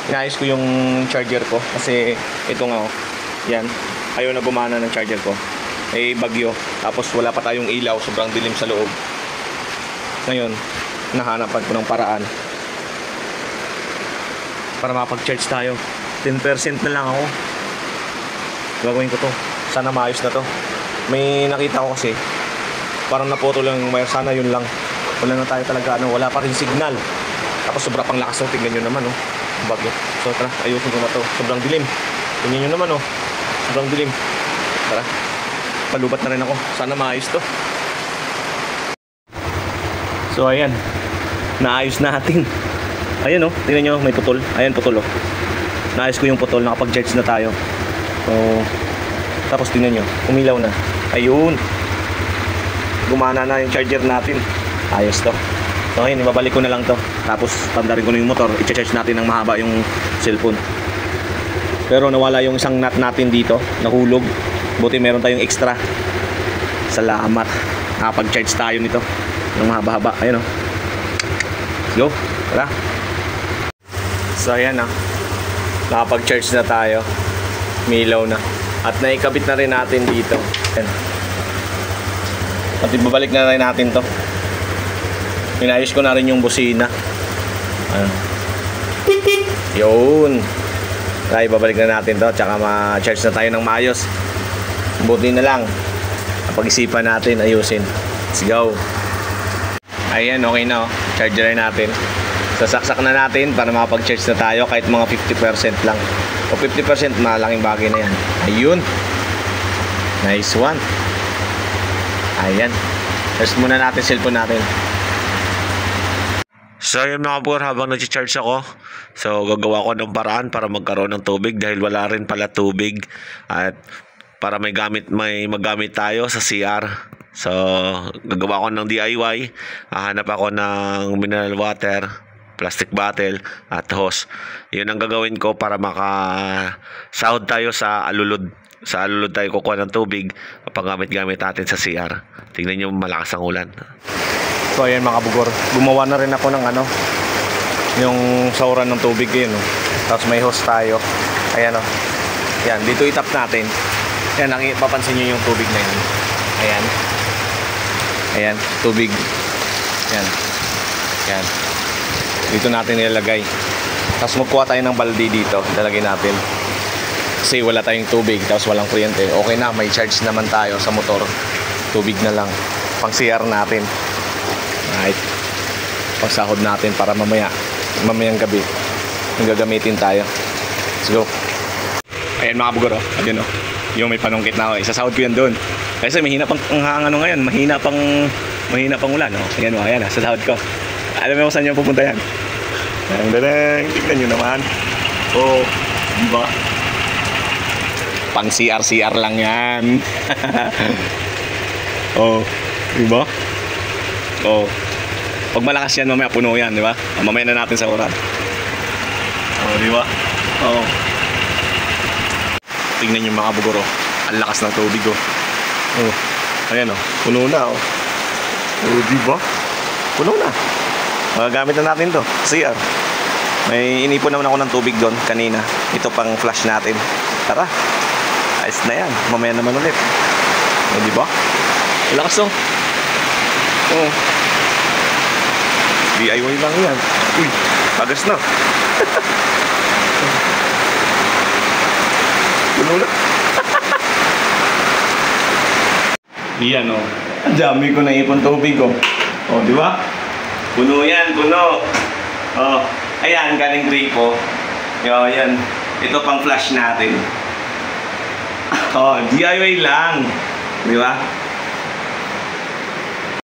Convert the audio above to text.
Inayos ko yung charger ko kasi ito nga oh. Yan. Ayaw na gumana ng charger ko. Eh bagyo. Tapos wala pa tayong ilaw, sobrang dilim sa loob. Ngayon, nahanapan ko ng paraan para mapag-charge tayo. 10% na lang ako. Gagawin ko to. Sana maayos na to. May nakita ko kasi parang naputol lang yung wire. Sana yun lang. Wala na tayo talaga wala pa rin signal. Tapos sobra pang lakas. Tingnan nyo naman bagyo. So tara, ayusin ko na to. Sobrang dilim. Tingnan nyo naman sobrang dilim. Tara, palubat na rin ako. Sana maayos to. So ayan, naayos natin. Ayan tingnan nyo, may putol. Ayan putol naayos ko yung putol, nakapag-charge na tayo. So tapos tingnan nyo, umilaw na. Ayun, gumana na yung charger natin. Ayos to. So ngayon, ibabalik ko na lang to. Tapos tandarin ko na yung motor. I-charge natin ng mahaba yung cellphone. Pero nawala yung isang nut natin dito, nahulog. Buti meron tayong extra. Salamat, nakapag-charge tayo nito ng mahaba-haba. Ayun Let's go, tara. So ayan nakapag-charge na tayo. Milaw na. At naikabit na rin natin dito. Ayan. At ibabalik na rin natin to. Inayos ko na rin yung busina. Yun. Kaya ibabalik na natin to. Tsaka ma-charge na tayo ng maayos. Buti na lang napag-isipan natin ayusin. Let's go. Ayan, okay na charger natin. Sasaksak na natin para makapag-charge na tayo kahit mga 50% lang. O 50% malaking bagay na yan. Ayun. Nice one. Ayan. Test muna natin cellphone natin. So yun mga bro, habang nag-charge ako, so gagawa ko ng paraan para magkaroon ng tubig dahil wala rin pala tubig. At para may magamit tayo sa CR. So gagawa ko ng DIY. Hahanap ako ng mineral water, plastic bottle at hose. Yun ang gagawin ko para makasahod tayo sa alulod. Sa alulod tayo kukuha ng tubig kapag gamit natin sa CR. Tingnan nyo, malakas ang ulan. So ayan mga bugor, gumawa na rin ako ng yung sauran ng tubig yun Tapos may hose tayo. Ayan Yan, dito itap natin. Yan, papansin nyo yung tubig na yun. Ayan. Ayan, tubig. Yan. Yan. Dito natin nilalagay. Tapos magkuha tayo ng balde dito. Ilalagay natin. Kasi wala tayong tubig. Tapos walang kuryente. Okay na, may charge naman tayo sa motor. Tubig na lang. Pang CR natin. Right. Pagsahod natin para mamayang gabi yung gagamitin tayo. Let's go. Ayan mga bugor Ayan yung may panungkit na isasahod ko yan doon. Kasi mahina pang ngayon, mahina pang ulan Ayan sasahod ko. Alam mo kung saan yung pupunta yan? Tignan nyo naman. Diba? Pang CR lang yan. Diba? Pag malakas yan, mamaya puno yan, di ba? Mamaya na natin sa oras. Di ba? Tingnan yung mga bugor ang lakas ng tubig Ayan puno na di ba? Puno na. Magagamit na natin to. CR. May inipon naman ako ng tubig doon kanina. Ito pang flash natin. Tara. Ayos na yan. Mamaya naman ulit. Di ba? Lakas DIY lang yan. Uy, agas na. Puno na. Yan ang dami ko na ipon tubig di ba? Puno yan, puno. Ayan, galing gripo. Yan. Ito pang flash natin. DIY lang. Di ba?